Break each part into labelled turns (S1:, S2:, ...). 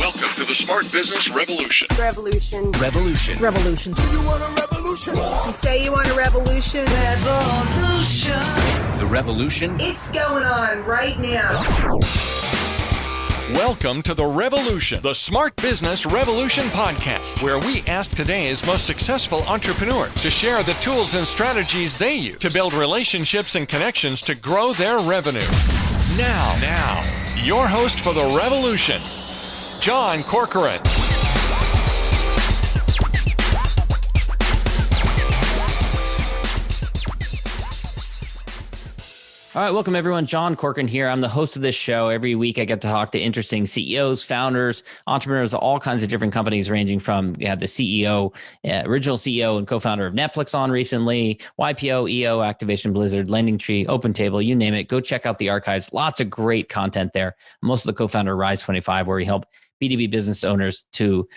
S1: Welcome to the Smart Business Revolution.
S2: Revolution.
S3: Revolution.
S2: Revolution.
S4: You want a revolution?
S2: You say you want a revolution?
S3: Revolution. The revolution.
S2: It's going on right now.
S1: Welcome to The Revolution, the Smart Business Revolution podcast, where we ask today's most successful entrepreneurs to share the tools and strategies they use to build relationships and connections to grow their revenue. Now, your host for The Revolution, Jon Corcoran.
S5: All right, welcome everyone. Jon Corcoran here. I'm the host of this show. Every week I get to talk to interesting CEOs, founders, entrepreneurs of all kinds of different companies, ranging from the CEO, original CEO and co-founder of Netflix on recently, YPO, EO, Activation Blizzard, LendingTree, OpenTable, you name it. Go check out the archives. Lots of great content there. I'm also the co-founder of Rise25, where we help B2B business owners to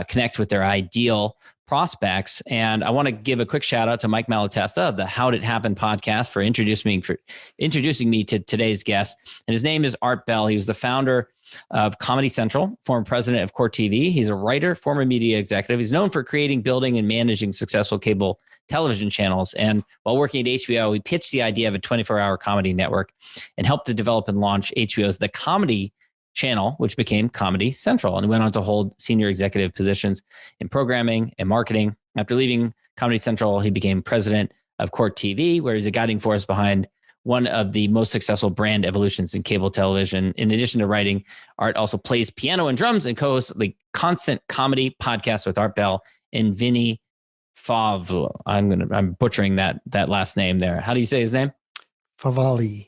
S5: connect with their ideal prospects. And I want to give a quick shout out to Mike Malatesta of the How'd It Happen podcast for introducing me to today's guest. And his name is Art Bell. He was the founder of Comedy Central, former president of Court TV. He's a writer, former media executive. He's known for creating, building, and managing successful cable television channels. And while working at HBO, he pitched the idea of a 24-hour comedy network and helped to develop and launch HBO's The Comedy Channel, which became Comedy Central, and he went on to hold senior executive positions in programming and marketing. After leaving Comedy Central, he became president of Court TV, where he's a guiding force behind one of the most successful brand evolutions in cable television. In addition to writing, Art also plays piano and drums and co-hosts the Constant Comedy podcast with Art Bell and Vinnie Favale. I'm butchering that last name there. How do you say his name?
S4: Favale.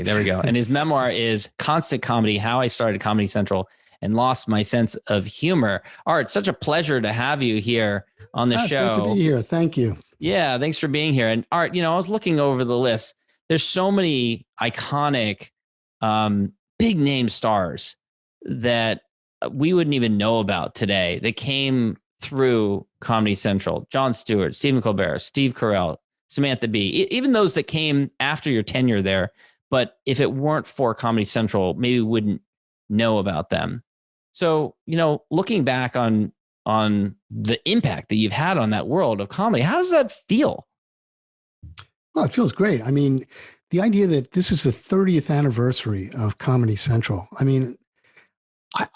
S5: There we go. And his memoir is Constant Comedy, How I Started Comedy Central and Lost My Sense of Humor. Art, such a pleasure to have you here on the show.
S4: It's great to be here. Thank you.
S5: Yeah, thanks for being here. And Art, I was looking over the list. There's so many iconic, big name stars that we wouldn't even know about today that came through Comedy Central. Jon Stewart, Stephen Colbert, Steve Carell, Samantha Bee, even those that came after your tenure there. But if it weren't for Comedy Central, maybe we wouldn't know about them. So, looking back on the impact that you've had on that world of comedy, how does that feel?
S4: Well, it feels great. I mean, the idea that this is the 30th anniversary of Comedy Central. I mean,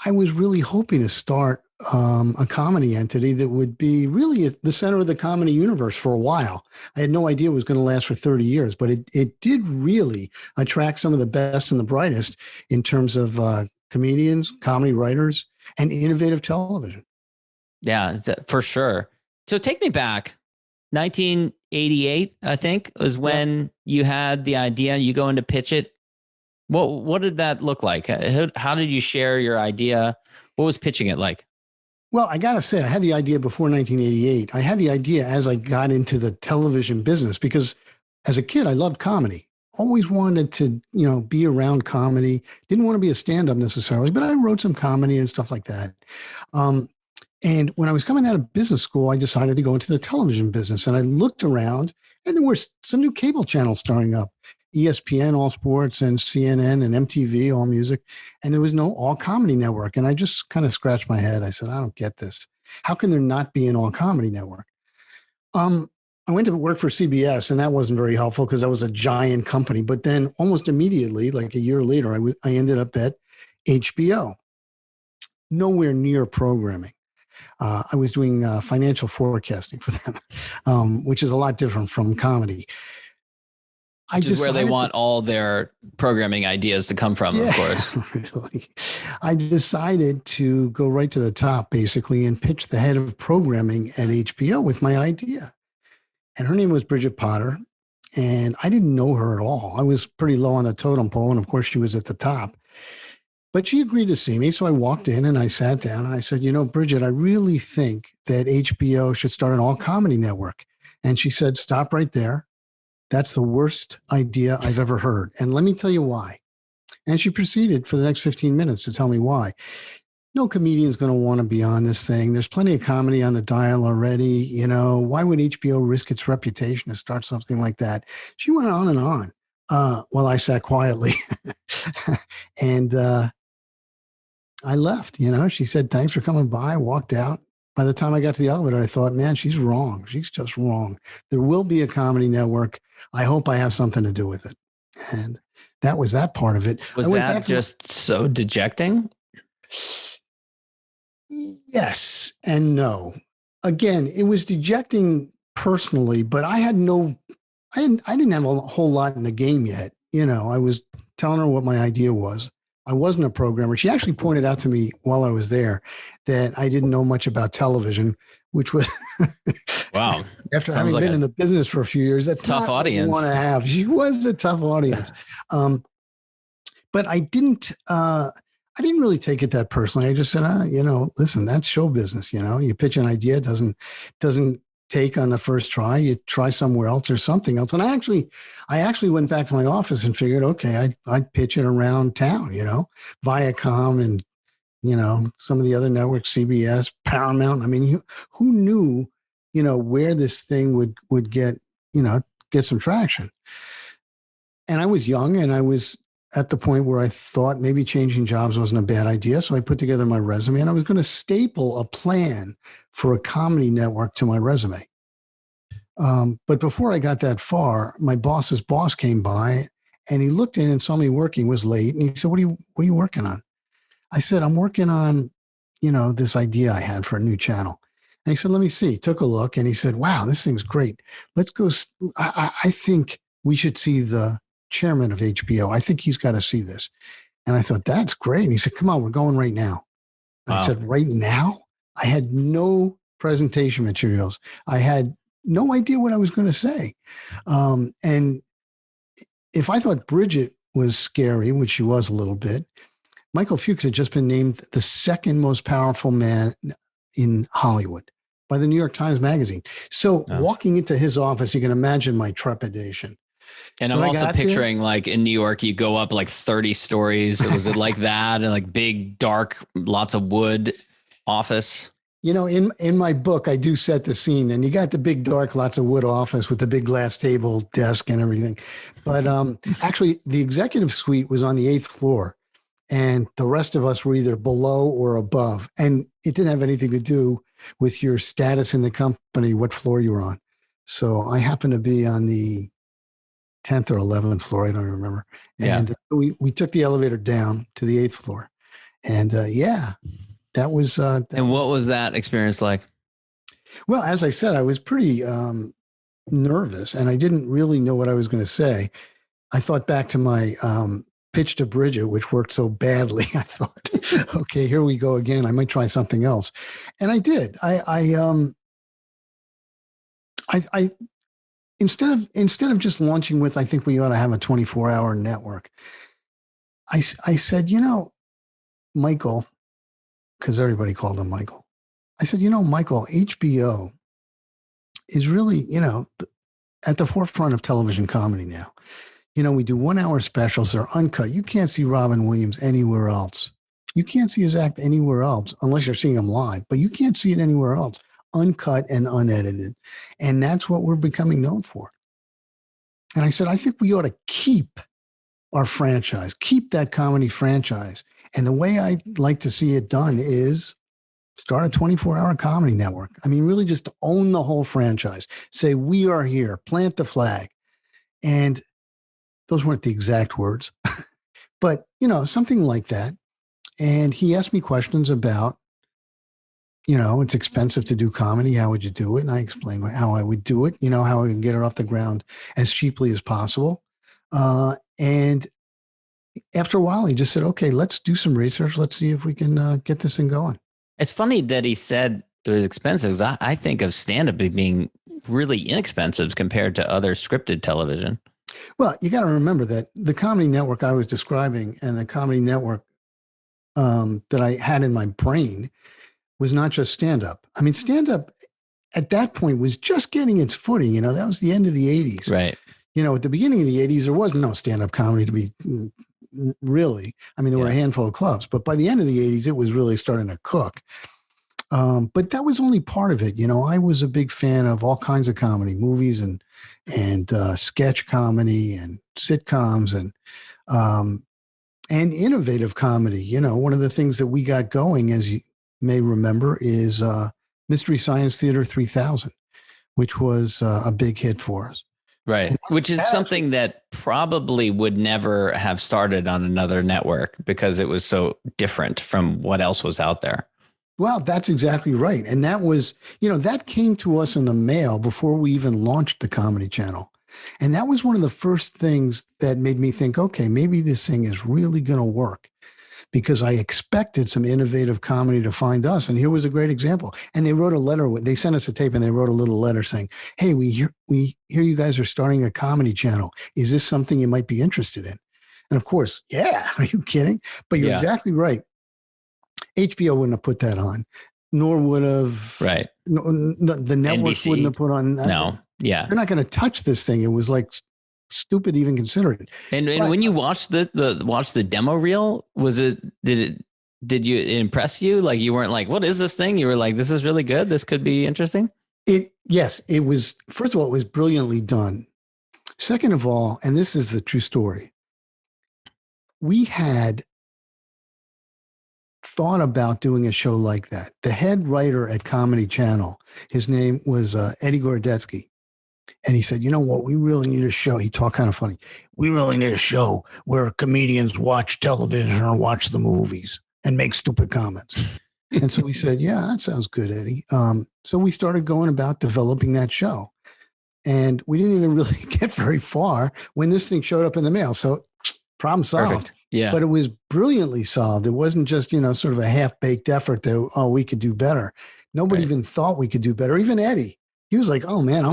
S4: I was really hoping to start a comedy entity that would be really at the center of the comedy universe for a while. I had no idea it was going to last for 30 years, but it did really attract some of the best and the brightest in terms of comedians, comedy writers, and innovative television.
S5: Yeah, for sure. So take me back. 1988, I think, was when you had the idea. You go in to pitch it. What did that look like? How did you share your idea? What was pitching it like?
S4: Well, I got to say, I had the idea before 1988. I had the idea as I got into the television business because as a kid, I loved comedy. Always wanted to, be around comedy. Didn't want to be a stand-up necessarily, but I wrote some comedy and stuff like that. And when I was coming out of business school, I decided to go into the television business. And I looked around and there were some new cable channels starting up. ESPN, All Sports, and CNN and MTV, All Music. And there was no All Comedy Network. And I just kind of scratched my head. I said, I don't get this. How can there not be an All Comedy Network? I went to work for CBS, and that wasn't very helpful because that was a giant company. But then almost immediately, like a year later, I ended up at HBO. Nowhere near programming. I was doing financial forecasting for them, which is a lot different from comedy.
S5: Which is where they want all their programming ideas to come from, of course.
S4: Really. I decided to go right to the top, basically, and pitch the head of programming at HBO with my idea. And her name was Bridget Potter, and I didn't know her at all. I was pretty low on the totem pole, and of course, she was at the top. But she agreed to see me, so I walked in and I sat down, and I said, Bridget, I really think that HBO should start an all-comedy network. And she said, stop right there. That's the worst idea I've ever heard. And let me tell you why. And she proceeded for the next 15 minutes to tell me why. No comedian's going to want to be on this thing. There's plenty of comedy on the dial already. Why would HBO risk its reputation to start something like that? She went on and on while I sat quietly. And I left, she said, thanks for coming by. I walked out. By the time I got to the elevator, I thought, man, she's wrong. She's just wrong. There will be a comedy network. I hope I have something to do with it. And that was that part of it.
S5: Was that just so dejecting?
S4: Yes and no. Again, it was dejecting personally, but I didn't have a whole lot in the game yet. I was telling her what my idea was. I wasn't a programmer. She actually pointed out to me while I was there that I didn't know much about television, which was
S5: wow.
S4: After having been in the business for a few years, that's
S5: tough audience
S4: you want to have. She was a tough audience, but I didn't really take it that personally. I just said, listen, that's show business. You pitch an idea, it doesn't take on the first try. You try somewhere else or something else. And I actually went back to my office and figured, okay, I'd pitch it around town, Viacom and, some of the other networks, CBS, Paramount. I mean, who knew, where this thing would get some traction. And I was young and I was at the point where I thought maybe changing jobs wasn't a bad idea. So I put together my resume and I was going to staple a plan for a comedy network to my resume. But before I got that far, my boss's boss came by and he looked in and saw me working, was late. And he said, what are you working on? I said, I'm working on, this idea I had for a new channel. And he said, let me see. Took a look and he said, wow, this thing's great. Let's go. I think we should see the chairman of HBO. I think he's got to see this. And I thought, that's great. And he said, come on, we're going right now. Wow. I said, right now? I had no presentation materials. I had no idea what I was going to say. And if I thought Bridget was scary, which she was a little bit, Michael Fuchs had just been named the second most powerful man in Hollywood by the New York Times Magazine. So walking into his office, you can imagine my trepidation.
S5: And I'm also picturing like in New York, you go up like 30 stories. Was it like that? And like big, dark, lots of wood office?
S4: In my book, I do set the scene and you got the big, dark, lots of wood office with the big glass table, desk and everything. But actually the executive suite was on the 8th floor and the rest of us were either below or above. And it didn't have anything to do with your status in the company, what floor you were on. So I happened to be on the 10th or 11th floor. I don't remember. And we took the elevator down to the 8th floor. And that was.
S5: And what was that experience like?
S4: Well, as I said, I was pretty nervous and I didn't really know what I was going to say. I thought back to my pitch to Bridget, which worked so badly. I thought, okay, here we go again. I might try something else. And I did. I Instead of just launching with, I think we ought to have a 24-hour network, I said, Michael, because everybody called him Michael. I said, Michael, HBO is really, at the forefront of television comedy now. We do 1-hour specials. They're uncut. You can't see Robin Williams anywhere else. You can't see his act anywhere else unless you're seeing him live, but you can't see it anywhere else. Uncut and unedited. And that's what we're becoming known for. And I said, I think we ought to keep our franchise, keep that comedy franchise. And the way I'd like to see it done is start a 24-hour comedy network. I mean, really just own the whole franchise. Say, we are here, plant the flag. And those weren't the exact words, but, something like that. And he asked me questions about, it's expensive to do comedy. How would you do it? And I explained how I would do it, how I would get it off the ground as cheaply as possible. And after a while, he just said, okay, let's do some research. Let's see if we can get this thing going.
S5: It's funny that he said it was expensive. I think of stand-up as being really inexpensive compared to other scripted television.
S4: Well, you got to remember that the comedy network I was describing and the comedy network that I had in my brain was not just stand-up. I mean, stand-up at that point was just getting its footing. That was the end of the 80s.
S5: Right.
S4: At the beginning of the 80s, there was no stand-up comedy to be really. I mean, there were a handful of clubs, but by the end of the 80s, it was really starting to cook. But that was only part of it. I was a big fan of all kinds of comedy, movies and sketch comedy and sitcoms. and innovative comedy. You know, one of the things that we got going, as you may remember, is Mystery Science Theater 3000, which was a big hit for us.
S5: Right. Which is something that probably would never have started on another network because it was so different from what else was out there.
S4: Well, that's exactly right. And that was, that came to us in the mail before we even launched the Comedy Channel. And that was one of the first things that made me think, okay, maybe this thing is really going to work, because I expected some innovative comedy to find us. And here was a great example. And they wrote a letter. They sent us a tape and they wrote a little letter saying, hey, we hear you guys are starting a comedy channel. Is this something you might be interested in? And of course, yeah, are you kidding? But you're exactly right. HBO wouldn't have put that on, nor would have the networks
S5: NBC.
S4: Wouldn't have put on.
S5: No. Yeah.
S4: They're not going to touch this thing. It was like stupid even consider it.
S5: And when you watched the demo reel, did you impress you? Like, you weren't like, what is this thing? You were like, this is really good. This could be interesting.
S4: Yes, it was. First of all, it was brilliantly done. Second of all, and this is the true story, we had thought about doing a show like that. The head writer at Comedy Channel, his name was Eddie Gorodetsky. And he said, you know what, we really need a show. He talked kind of funny. We really need a show where comedians watch television or watch the movies and make stupid comments. And so we said, yeah, that sounds good, Eddie. So we started going about developing that show. And we didn't even really get very far when this thing showed up in the mail. So problem solved.
S5: Perfect. Yeah.
S4: But it was brilliantly solved. It wasn't just, sort of a half-baked effort that, we could do better. Nobody even thought we could do better. Even Eddie, he was like, oh man,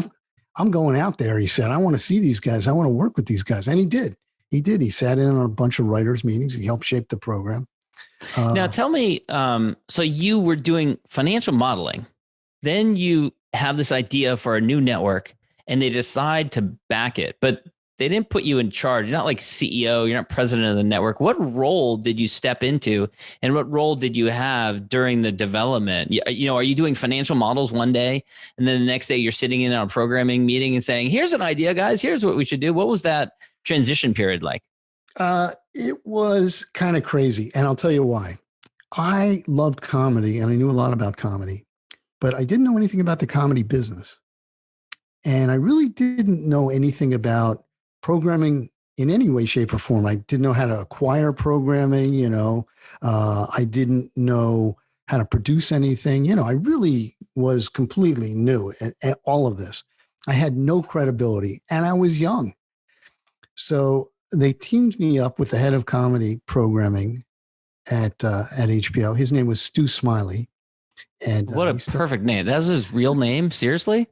S4: I'm going out there. He said, I want to see these guys. I want to work with these guys. And he did. He sat in on a bunch of writers' meetings. He helped shape the program.
S5: Now tell me, so you were doing financial modeling, then you have this idea for a new network and they decide to back it, but they didn't put you in charge. You're not like CEO. You're not president of the network. What role did you step into, and what role did you have during the development? Are you doing financial models one day, and then the next day you're sitting in on a programming meeting and saying, here's an idea, guys, here's what we should do? What was that transition period like?
S4: It was kind of crazy. And I'll tell you why. I loved comedy and I knew a lot about comedy, but I didn't know anything about the comedy business. And I really didn't know anything about programming in any way, shape, or form. I didn't know how to acquire programming, I didn't know how to produce anything. I really was completely new at all of this. I had no credibility and I was young. So they teamed me up with the head of comedy programming at HBO. His name was Stu Smiley. And
S5: what a perfect name. That's his real name. Seriously?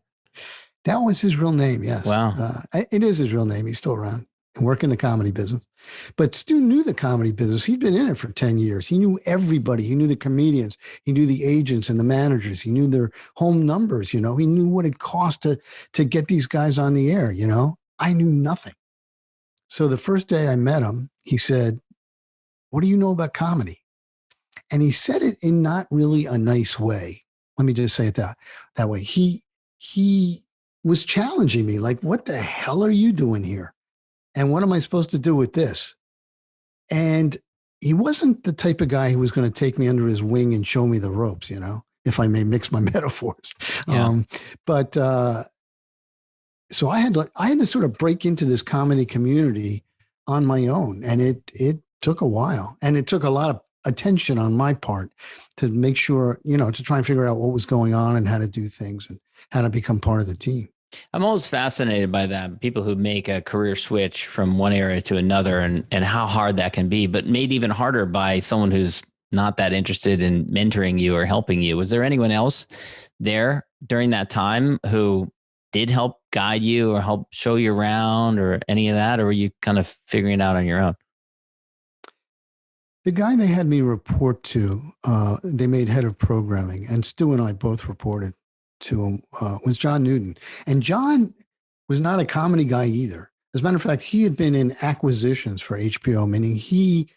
S4: That was his real name, yes.
S5: Wow.
S4: It is his real name. He's still around and working the comedy business. But Stu knew the comedy business. He'd been in it for 10 years. He knew everybody. He knew the comedians. He knew the agents and the managers. He knew their home numbers. He knew what it cost to get these guys on the air. I knew nothing. So the first day I met him, he said, what do you know about comedy? And he said it in not really a nice way. Let me just say it that way. He was challenging me, like, what the hell are you doing here? And what am I supposed to do with this? And he wasn't the type of guy who was going to take me under his wing and show me the ropes, if I may mix my metaphors.
S5: Yeah.
S4: So I had to sort of break into this comedy community on my own. And it took a while, and it took a lot of attention on my part to make sure, to try and figure out what was going on and how to do things and how to become part of the team.
S5: I'm always fascinated by that. People who make a career switch from one area to another and how hard that can be, but made even harder by someone who's not that interested in mentoring you or helping you. Was there anyone else there during that time who did help guide you or help show you around or any of that? Or were you kind of figuring it out on your own?
S4: The guy they had me report to, they made head of programming, and Stu and I both reported to him, was John Newton. And John was not a comedy guy either. As a matter of fact, he had been in acquisitions for HBO, meaning he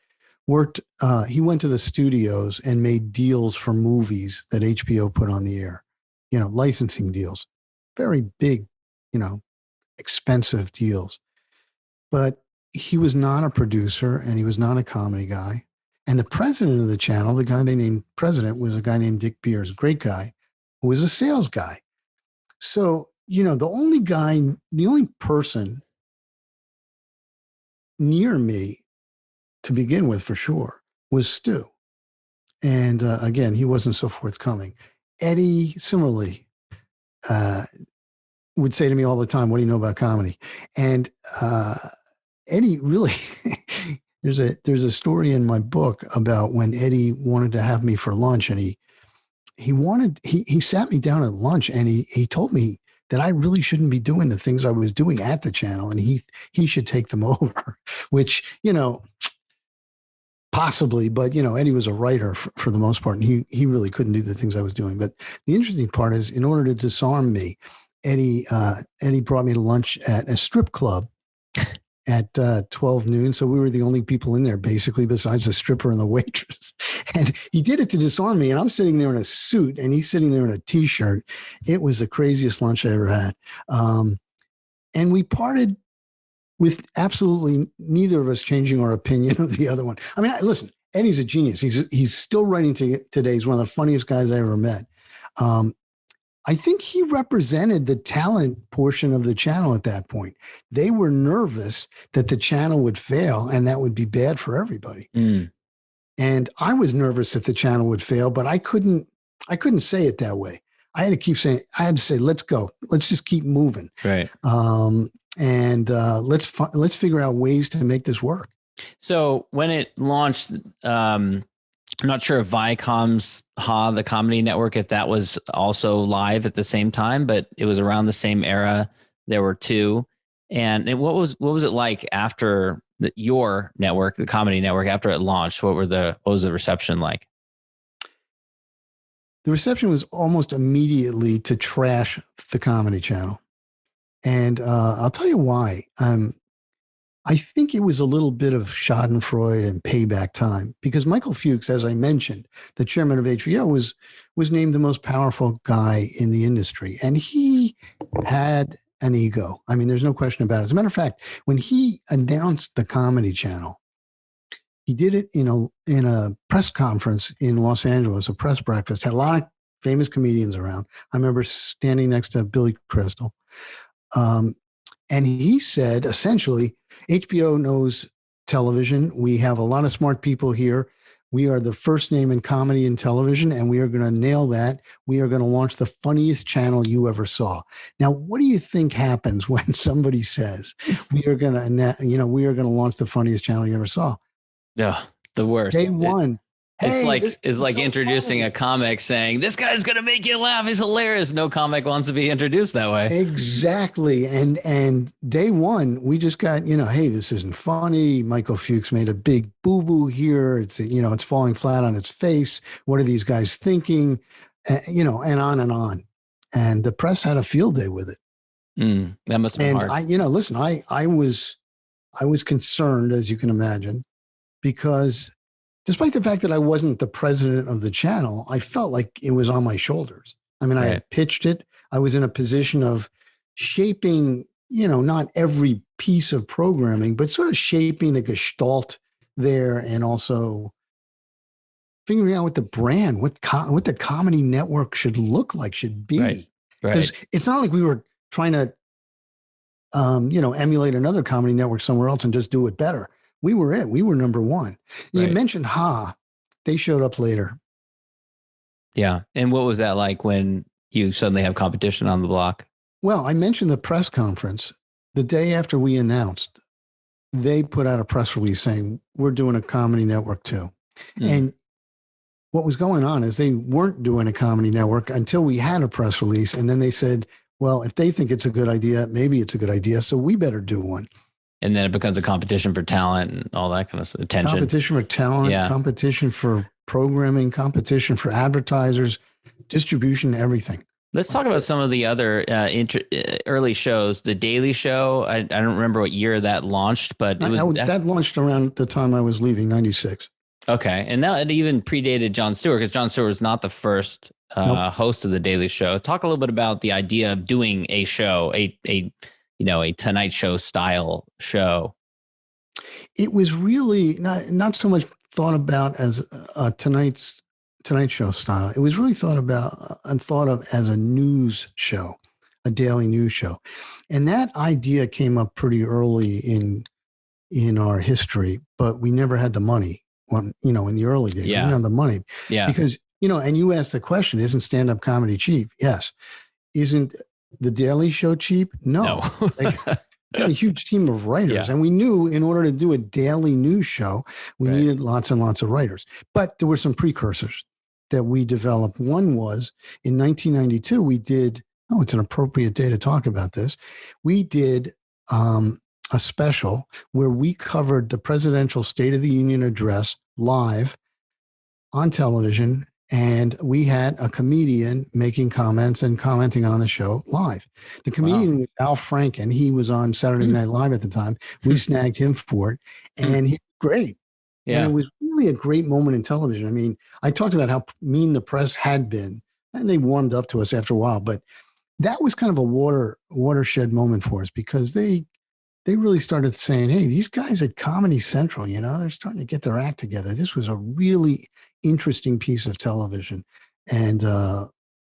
S4: went to the studios and made deals for movies that HBO put on the air, licensing deals, very big, expensive deals. But he was not a producer and he was not a comedy guy. And the president of the channel, the guy they named president, was a guy named Dick Beers, a great guy, who was a sales guy. So, the only person near me to begin with, for sure, was Stu. And again, he wasn't so forthcoming. Eddie, similarly, would say to me all the time, "What do you know about comedy?" And Eddie really, there's a story in my book about when Eddie wanted to have me for lunch, and he sat me down at lunch, and he told me that I really shouldn't be doing the things I was doing at the channel, and he should take them over, which, possibly, but Eddie was a writer for the most part, and he really couldn't do the things I was doing. But the interesting part is, in order to disarm me, Eddie brought me to lunch at a strip club at 12 noon. So we were the only people in there, basically, besides the stripper and the waitress. And he did it to disarm me. And I'm sitting there in a suit, and he's sitting there in a T-shirt. It was the craziest lunch I ever had. And we parted with absolutely neither of us changing our opinion of the other one. I mean, listen, Eddie's a genius. He's still writing today. He's one of the funniest guys I ever met. I think he represented the talent portion of the channel at that point. They were nervous that the channel would fail and that would be bad for everybody. Mm. And I was nervous that the channel would fail, but I couldn't say it that way. I had to say, let's go. Let's just keep moving.
S5: Right.
S4: And let's figure out ways to make this work.
S5: So when it launched, I'm not sure if Viacom's the Comedy Network, if that was also live at the same time, but it was around the same era. There were two. And what was it like after your network, the Comedy Network, after it launched? What was the reception like?
S4: The reception was almost immediately to trash the Comedy Channel. And I'll tell you why. I think it was a little bit of schadenfreude and payback time, because Michael Fuchs, as I mentioned, the chairman of HBO, was named the most powerful guy in the industry. And he had an ego. I mean, there's no question about it. As a matter of fact, when he announced the Comedy Channel, he did it in a press conference in Los Angeles, a press breakfast, had a lot of famous comedians around. I remember standing next to Billy Crystal. And he said, essentially, HBO knows television. We have a lot of smart people here. We are the first name in comedy and television, and we are going to nail that. We are going to launch the funniest channel you ever saw. Now, what do you think happens when somebody says we are going to launch the funniest channel you ever saw?
S5: Yeah, the worst.
S4: Day one.
S5: It's like introducing a comic saying, this guy's going to make you laugh. He's hilarious. No comic wants to be introduced that way.
S4: Exactly. And day one, we just got, hey, this isn't funny. Michael Fuchs made a big boo-boo here. It's, it's falling flat on its face. What are these guys thinking? And on and on. And the press had a field day with it.
S5: That must have been hard.
S4: I was concerned, as you can imagine, because despite the fact that I wasn't the president of the channel, I felt like it was on my shoulders. I mean, I had pitched it. I was in a position of shaping, not every piece of programming, but sort of shaping the gestalt there, and also figuring out what the brand, what the Comedy Network should look like, should be.
S5: Right.
S4: Because it's not like we were trying to, emulate another comedy network somewhere else and just do it better. We were it. We were number one. You mentioned they showed up later.
S5: Yeah. And what was that like when you suddenly have competition on the block?
S4: Well, I mentioned the press conference. The day after we announced, they put out a press release saying, we're doing a Comedy Network too. And what was going on is they weren't doing a Comedy Network until we had a press release. And then they said, well, if they think it's a good idea, maybe it's a good idea. So we better do one.
S5: And then it becomes a competition for talent and all that kind of attention.
S4: Competition for talent, competition for programming, competition for advertisers, distribution, everything.
S5: Let's talk about some of the other early shows. The Daily Show, I don't remember what year that launched, but
S4: that launched around the time I was leaving, 96.
S5: Okay. And now it even predated Jon Stewart, because Jon Stewart was not the first host of the Daily Show. Talk a little bit about the idea of doing a show, a Tonight Show style show.
S4: It was really not so much thought about as Tonight Show style. It was really thought of as a news show, a daily news show. And that idea came up pretty early in our history, but we never had the money in the early days.
S5: Yeah.
S4: We didn't have the money
S5: because,
S4: and you asked the question, isn't stand-up comedy cheap? Yes. Isn't the Daily Show cheap? No. We had a huge team of writers, and we knew in order to do a daily news show, we needed lots and lots of writers. But there were some precursors that we developed. One was in 1992, we did, it's an appropriate day to talk about this. We did a special where we covered the presidential State of the Union address live on television. And we had a comedian making comments and commenting on the show live. The comedian was Al Franken. He was on Saturday Night Live at the time. We snagged him for it, and he was great. Yeah. And it was really a great moment in television. I mean, I talked about how mean the press had been, and they warmed up to us after a while. But that was kind of a watershed moment for us because they really started saying, hey, these guys at Comedy Central, they're starting to get their act together. This was a really interesting piece of television and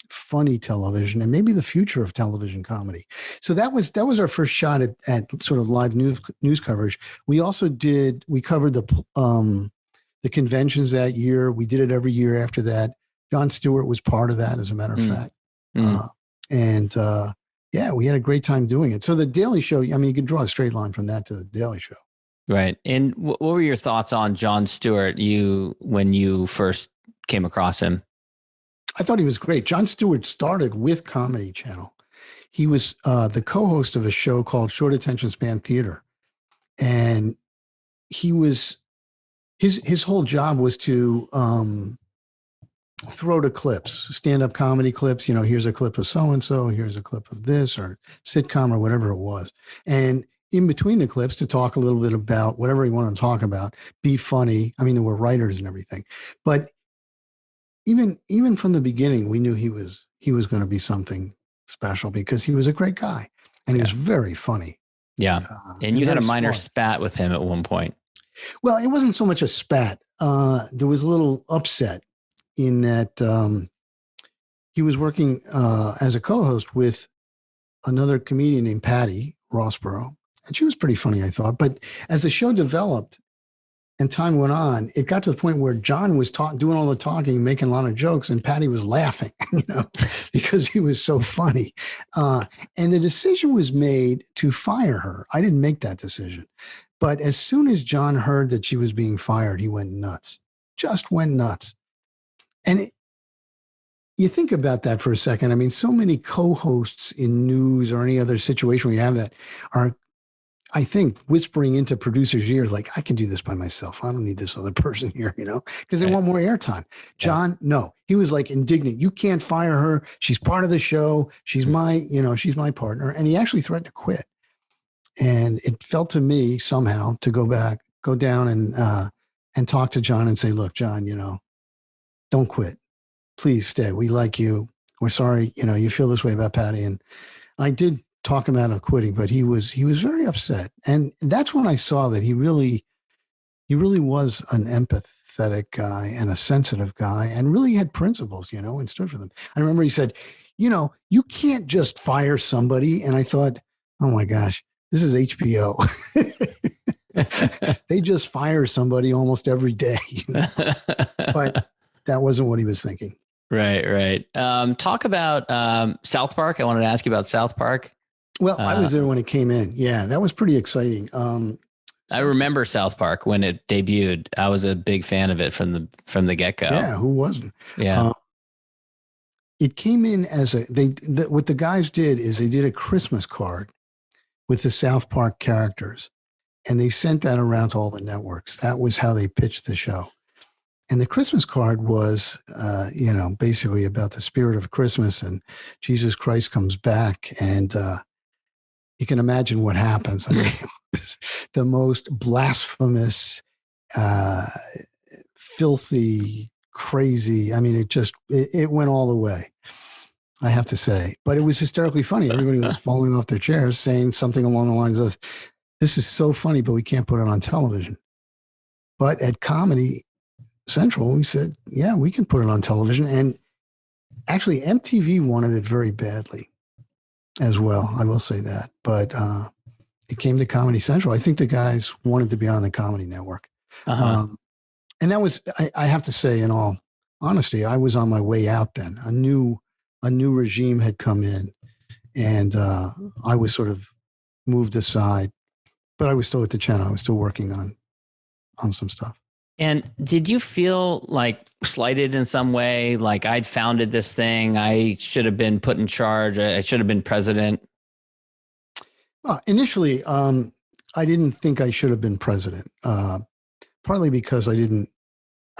S4: funny television and maybe the future of television comedy. So that was our first shot at sort of live news coverage. We also covered the conventions that year. We did it every year after that. Jon Stewart was part of that, as a matter of fact. We had a great time doing it. So the Daily Show, I mean, you could draw a straight line from that to the Daily Show.
S5: Right. And what were your thoughts on Jon Stewart when you first came across him?
S4: I thought he was great. Jon Stewart started with Comedy Channel. He was the co-host of a show called Short Attention Span Theater. And he was, his whole job was to throw to clips, stand-up comedy clips. Here's a clip of so-and-so, here's a clip of this or sitcom or whatever it was. And in between the clips to talk a little bit about whatever he wanted to talk about, be funny. I mean, there were writers and everything, but even from the beginning, we knew he was going to be something special because he was a great guy and he was very funny.
S5: Yeah. And you had a minor
S4: smart.
S5: spat with him at one point.
S4: Well, it wasn't so much a spat. There was a little upset in that he was working as a co-host with another comedian named Patty Rossborough. And she was pretty funny, I thought. But as the show developed and time went on, it got to the point where Jon was doing all the talking, making a lot of jokes, and Patty was laughing, because he was so funny. And the decision was made to fire her. I didn't make that decision. But as soon as Jon heard that she was being fired, he went nuts, just went nuts. And you think about that for a second. I mean, so many co-hosts in news or any other situation where you have that are, I think, whispering into producers' ears, like, I can do this by myself. I don't need this other person here, because they want more airtime. Jon, no, he was like indignant. You can't fire her. She's part of the show. She's she's my partner. And he actually threatened to quit. And it felt to me somehow to go down and talk to Jon and say, look, Jon, don't quit. Please stay. We like you. We're sorry, you feel this way about Patty. And I did talk him out of quitting, but he was very upset. And that's when I saw that he really was an empathetic guy and a sensitive guy and really had principles, and stood for them. I remember he said, you can't just fire somebody. And I thought, oh my gosh, this is HBO. They just fire somebody almost every day. But that wasn't what he was thinking.
S5: Right. Talk about South Park. I wanted to ask you about South Park.
S4: Well, I was there when it came in. Yeah, that was pretty exciting.
S5: I remember South Park when it debuted. I was a big fan of it from the get-go.
S4: Yeah, who wasn't?
S5: Yeah.
S4: It came in as what the guys did is they did a Christmas card with the South Park characters, and they sent that around to all the networks. That was how they pitched the show. And the Christmas card was, basically about the spirit of Christmas and Jesus Christ comes back. And you can imagine what happens. I mean, the most blasphemous, filthy, crazy. I mean, it went all the way, I have to say. But it was hysterically funny. Everybody was falling off their chairs saying something along the lines of, this is so funny, but we can't put it on television. But at Comedy Central, we said, yeah, we can put it on television. And actually, MTV wanted it very badly as well. I will say that. But it came to Comedy Central. I think the guys wanted to be on the Comedy Network. And that was, I have to say, in all honesty, I was on my way out then. A new regime had come in, and I was sort of moved aside. But I was still at the channel. I was still working on some stuff.
S5: And did you feel like slighted in some way? Like, I'd founded this thing. I should have been put in charge. I should have been president.
S4: Initially, I didn't think I should have been president, partly because I didn't,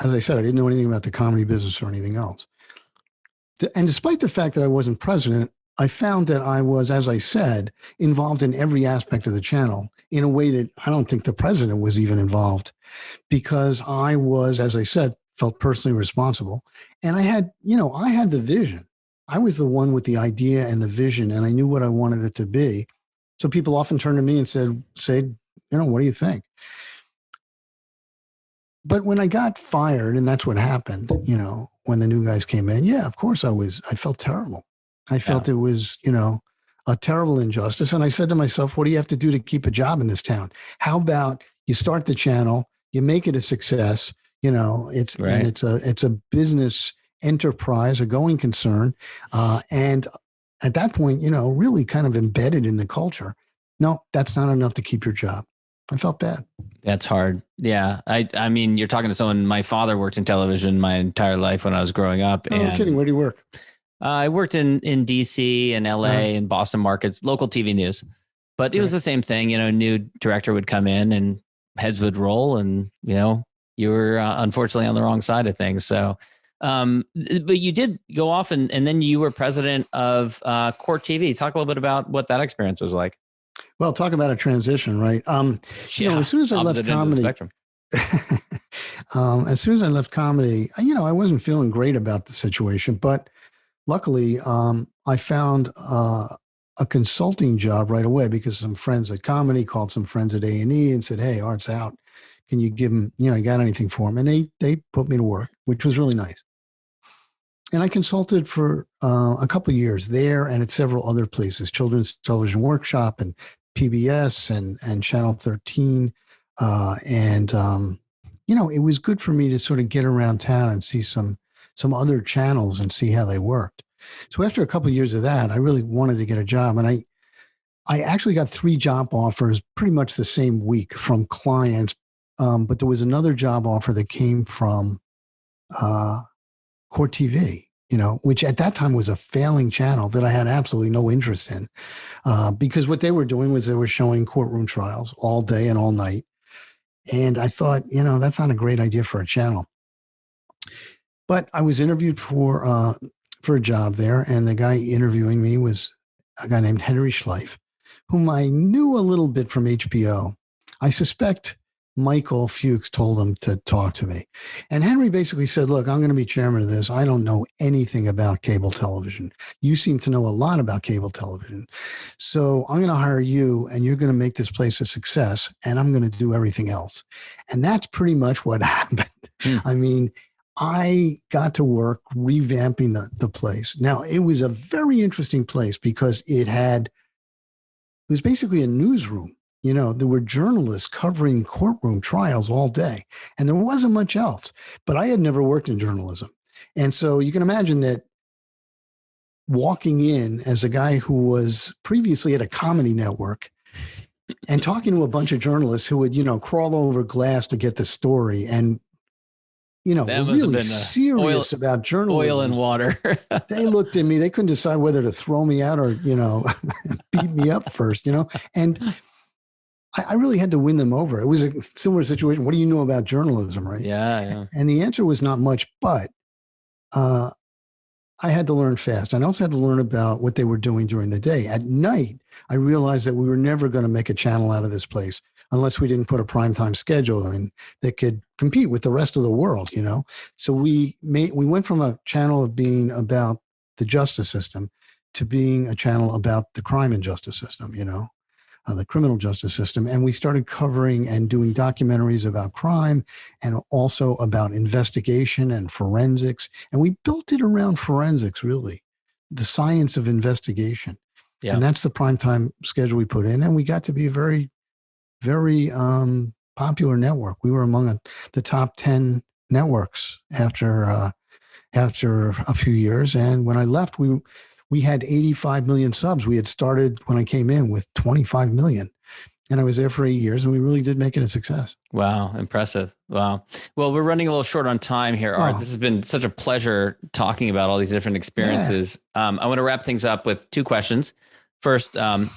S4: as I said, I didn't know anything about the comedy business or anything else. And despite the fact that I wasn't president, I found that I was, as I said, involved in every aspect of the channel in a way that I don't think the president was even involved, because I was, as I said, felt personally responsible. And I had the vision. I was the one with the idea and the vision, and I knew what I wanted it to be. So people often turned to me and said, what do you think? But when I got fired, and that's what happened, when the new guys came in, yeah, of course I felt terrible. I felt it was, a terrible injustice. And I said to myself, what do you have to do to keep a job in this town? How about you start the channel, you make it a success, it's right. And it's a business enterprise, a going concern. And at that point, really kind of embedded in the culture. No, that's not enough to keep your job. I felt bad.
S5: That's hard. Yeah. I mean, you're talking to someone, my father worked in television my entire life when I was growing up.
S4: Oh, no kidding. Where do you work?
S5: I worked in DC and LA and Boston markets, local TV news, but it was the same thing. New director would come in and heads would roll, and, you were unfortunately on the wrong side of things. So, but you did go off and then you were president of Court TV. Talk a little bit about what that experience was like.
S4: Well, talk about a transition, right? As soon as I left comedy, as soon as I left comedy, I wasn't feeling great about the situation, but luckily, I found a consulting job right away because some friends at comedy called some friends at A&E and said, "Hey, Art's out. Can you give him, you got anything for him?" And they put me to work, which was really nice. And I consulted for a couple of years there and at several other places, Children's Television Workshop and PBS and Channel 13. It was good for me to sort of get around town and see some other channels and see how they worked. So after a couple of years of that, I really wanted to get a job. And I actually got 3 job offers pretty much the same week from clients. But there was another job offer that came from Court TV, which at that time was a failing channel that I had absolutely no interest in, because what they were doing was they were showing courtroom trials all day and all night. And I thought, that's not a great idea for a channel. But I was interviewed for a job there, and the guy interviewing me was a guy named Henry Schleif, whom I knew a little bit from HBO. I suspect Michael Fuchs told him to talk to me. And Henry basically said, "Look, I'm going to be chairman of this. I don't know anything about cable television. You seem to know a lot about cable television. So I'm going to hire you, and you're going to make this place a success, and I'm going to do everything else." And that's pretty much what happened. I mean, I got to work revamping the place. Now, it was a very interesting place because it was basically a newsroom. There were journalists covering courtroom trials all day, and there wasn't much else. But I had never worked in journalism. And so you can imagine that walking in as a guy who was previously at a comedy network and talking to a bunch of journalists who would, crawl over glass to get the story and were really serious about journalism.
S5: Oil and water.
S4: They looked at me. They couldn't decide whether to throw me out or, beat me up first, And I really had to win them over. It was a similar situation. What do you know about journalism, right?
S5: Yeah.
S4: And the answer was not much, but I had to learn fast. I also had to learn about what they were doing during the day. At night, I realized that we were never going to make a channel out of this place unless we didn't put a primetime schedule in that could compete with the rest of the world, So we went from a channel of being about the justice system to being a channel about the crime and justice system, the criminal justice system. And we started covering and doing documentaries about crime and also about investigation and forensics. And we built it around forensics, really, the science of investigation. Yeah. And that's the primetime schedule we put in. And we got to be a very, very popular network. We were among the top 10 networks after a few years. And when I left, we had 85 million subs. We had started when I came in with 25 million. And I was there for 8 years, and we really did make it a success.
S5: Wow. Impressive. Wow. Well, we're running a little short on time here, Art. This has been such a pleasure talking about all these different experiences. Yeah. I want to wrap things up with 2 questions. First, I'm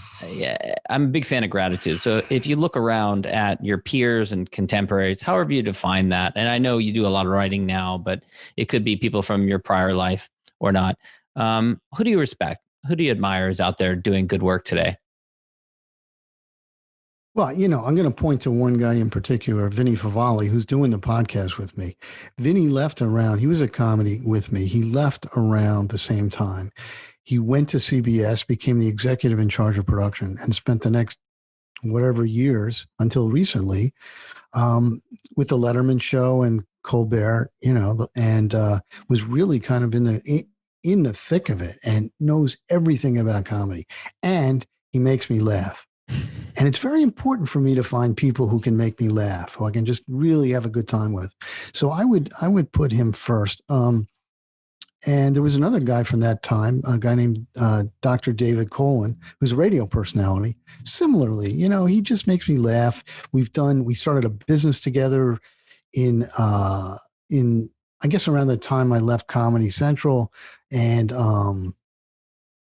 S5: a big fan of gratitude. So if you look around at your peers and contemporaries, however you define that, and I know you do a lot of writing now, but it could be people from your prior life or not. Who do you respect? Who do you admire is out there doing good work today?
S4: Well, I'm going to point to one guy in particular, Vinnie Favale, who's doing the podcast with me. Vinnie left around, he was at comedy with me. He left around the same time. He went to CBS, became the executive in charge of production, and spent the next whatever years until recently with the Letterman show and Colbert, and was really kind of in the thick of it and knows everything about comedy. And he makes me laugh. And it's very important for me to find people who can make me laugh, who I can just really have a good time with. So I would put him first. And there was another guy from that time, a guy named Dr. David Colin, who's a radio personality. Similarly, he just makes me laugh. We started a business together in I guess around the time I left Comedy Central, and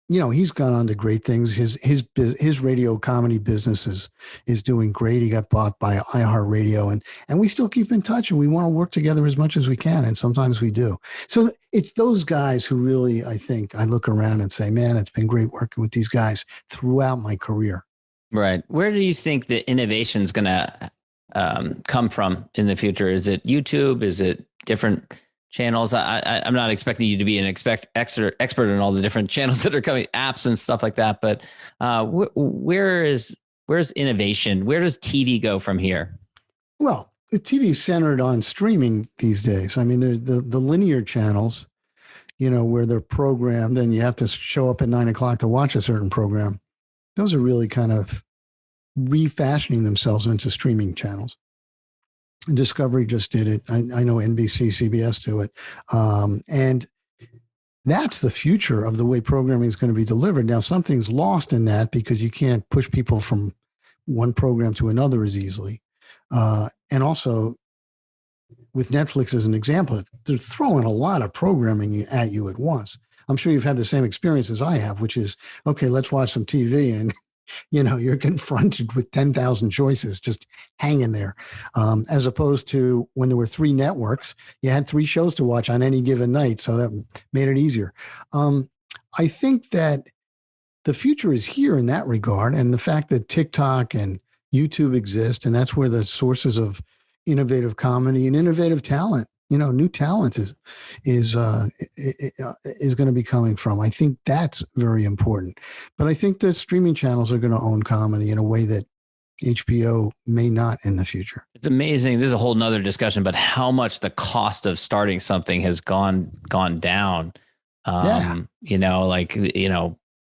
S4: he's gone on to great things. His radio comedy business is doing great. He got bought by iHeartRadio, and we still keep in touch, and we want to work together as much as we can, and sometimes we do. So it's those guys who really, I think, I look around and say, man, it's been great working with these guys throughout my career. Right.
S5: Where do you think the innovation is going to come from in the future? Is it YouTube? Is it different channels? I'm not expecting you to be an expert in all the different channels that are coming, apps and stuff like that. But where's innovation? Where does TV go from here?
S4: Well, the TV is centered on streaming these days. I mean, the linear channels, where they're programmed and you have to show up at 9:00 to watch a certain program. Those are really kind of refashioning themselves into streaming channels. Discovery just did it. I know NBC, CBS do it. And that's the future of the way programming is going to be delivered. Now, something's lost in that because you can't push people from one program to another as easily. And also, with Netflix as an example, they're throwing a lot of programming at you at once. I'm sure you've had the same experience as I have, which is, okay, let's watch some TV, and you're confronted with 10,000 choices just hanging there. As opposed to when there were 3 networks, you had 3 shows to watch on any given night. So that made it easier. I think that the future is here in that regard. And the fact that TikTok and YouTube exist, and that's where the sources of innovative comedy and innovative talent, new talent is going to be coming from. I think that's very important. But I think that streaming channels are going to own comedy in a way that HBO may not in the future. It's amazing. This is a whole nother discussion, but how much the cost of starting something has gone down.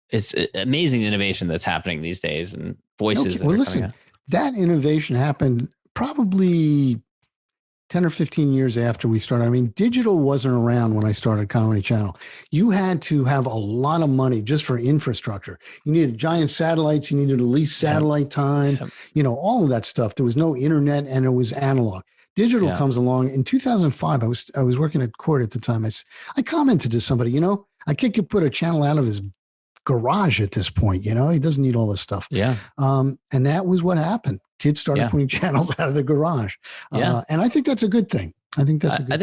S4: It's amazing innovation that's happening these days, and voices. Okay. Well, listen, that innovation happened probably 10 or 15 years after we started. I mean, digital wasn't around when I started Comedy Channel. You had to have a lot of money just for infrastructure. You needed giant satellites. You needed at least satellite time, all of that stuff. There was no internet, and it was analog. Digital comes along. In 2005, I was working at court at the time. I commented to somebody, I could put a channel out of his garage at this point. He doesn't need all this stuff. Yeah. And that was what happened. Kids started putting channels out of the garage. And I think that's a good thing. I think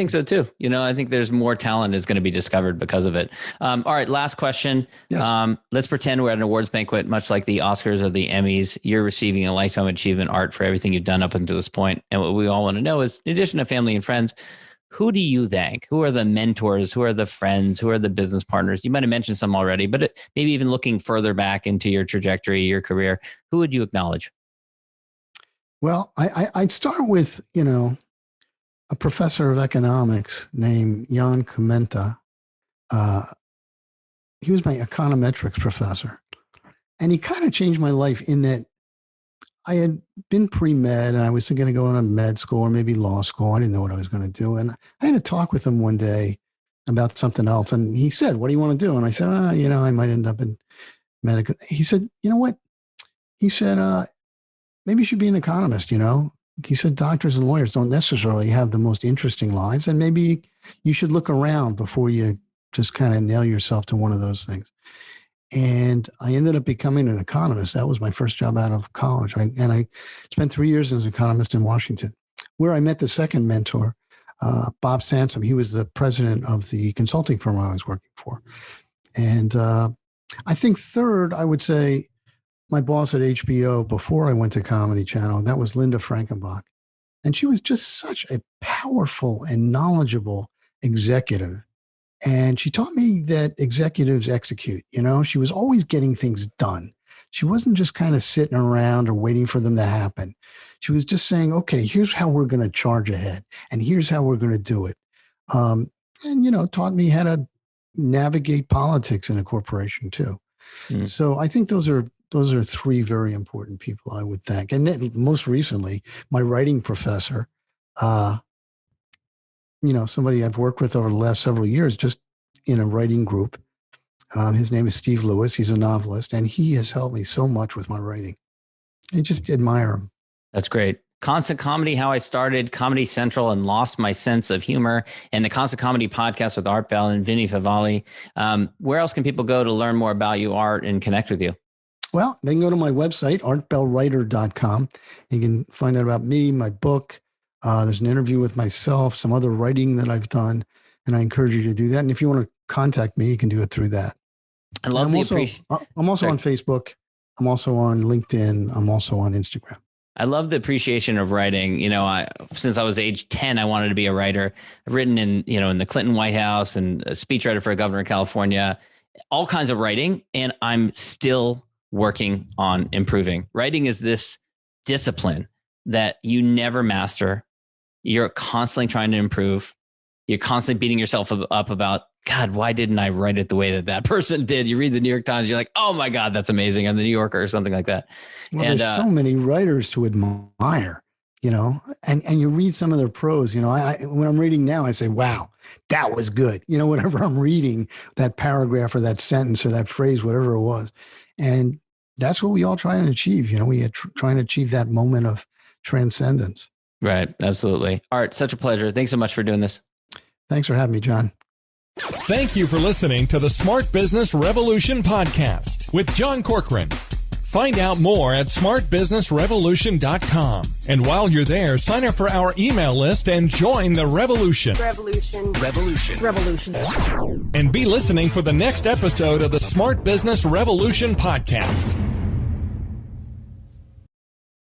S4: so too. I think there's more talent is going to be discovered because of it. All right. Last question. Yes. Let's pretend we're at an awards banquet, much like the Oscars or the Emmys. You're receiving a Lifetime Achievement, Art, for everything you've done up until this point. And what we all want to know is, in addition to family and friends,
S5: who do you thank? Who are the mentors? Who are the friends? Who are the business partners? You might have mentioned some already, but maybe even looking further back into your trajectory, your career, who would you acknowledge?
S4: Well, I'd start with, a professor of economics named Jan Stewart. He was my econometrics professor. And he kind of changed my life in that I had been pre-med and I was going to go into med school or maybe law school. I didn't know what I was going to do. And I had a talk with him one day about something else. And he said, what do you want to do? And I said, I might end up in medical. He said, you know what? He said, maybe you should be an economist, He said, doctors and lawyers don't necessarily have the most interesting lives. And maybe you should look around before you just kind of nail yourself to one of those things. And I ended up becoming an economist. That was my first job out of college. And I spent 3 years as an economist in Washington, where I met the second mentor, Bob Sansom. He was the president of the consulting firm I was working for. And I think third, I would say my boss at HBO before I went to Comedy Channel, that was Linda Frankenbach. And she was just such a powerful and knowledgeable executive. And she taught me that executives execute, she was always getting things done. She wasn't just kind of sitting around or waiting for them to happen. She was just saying, okay, here's how we're going to charge ahead. And here's how we're going to do it. Taught me how to navigate politics in a corporation too. Mm. So I think those are three very important people I would thank. And then most recently, my writing professor, somebody I've worked with over the last several years, just in a writing group. His name is Steve Lewis. He's a novelist, and he has helped me so much with my writing. I just admire him.
S5: That's great. Constant Comedy, How I Started, Comedy Central, and Lost My Sense of Humor, and the Constant Comedy podcast with Art Bell and Vinnie Favale. Where else can people go to learn more about you, Art, and connect with you?
S4: Well, they can go to my website, artbellwriter.com. You can find out about me, my book. There's an interview with myself, some other writing that I've done, and I encourage you to do that. And if you want to contact me, you can do it through that.
S5: I love
S4: I'm also on Facebook. I'm also on LinkedIn. I'm also on Instagram.
S5: I love the appreciation of writing. Since I was age 10, I wanted to be a writer. I've written in the Clinton White House and a speechwriter for a governor of California, all kinds of writing. And I'm still working on improving. Writing is this discipline that you never master. You're constantly trying to improve. You're constantly beating yourself up about, God, why didn't I write it the way that person did? You read the New York Times, you're like, oh my God, that's amazing. Or the New Yorker or something like that.
S4: Well, there's so many writers to admire, and you read some of their prose, when I'm reading now, I say, wow, that was good. Whatever I'm reading, that paragraph or that sentence or that phrase, whatever it was. And that's what we all try and achieve. We are trying to achieve that moment of transcendence.
S5: Right. Absolutely. Art, such a pleasure. Thanks so much for doing this.
S4: Thanks for having me, John.
S1: Thank you for listening to the Smart Business Revolution podcast with Jon Corcoran. Find out more at smartbusinessrevolution.com. And while you're there, sign up for our email list and join the revolution.
S3: Revolution.
S1: And be listening for the next episode of the Smart Business Revolution podcast.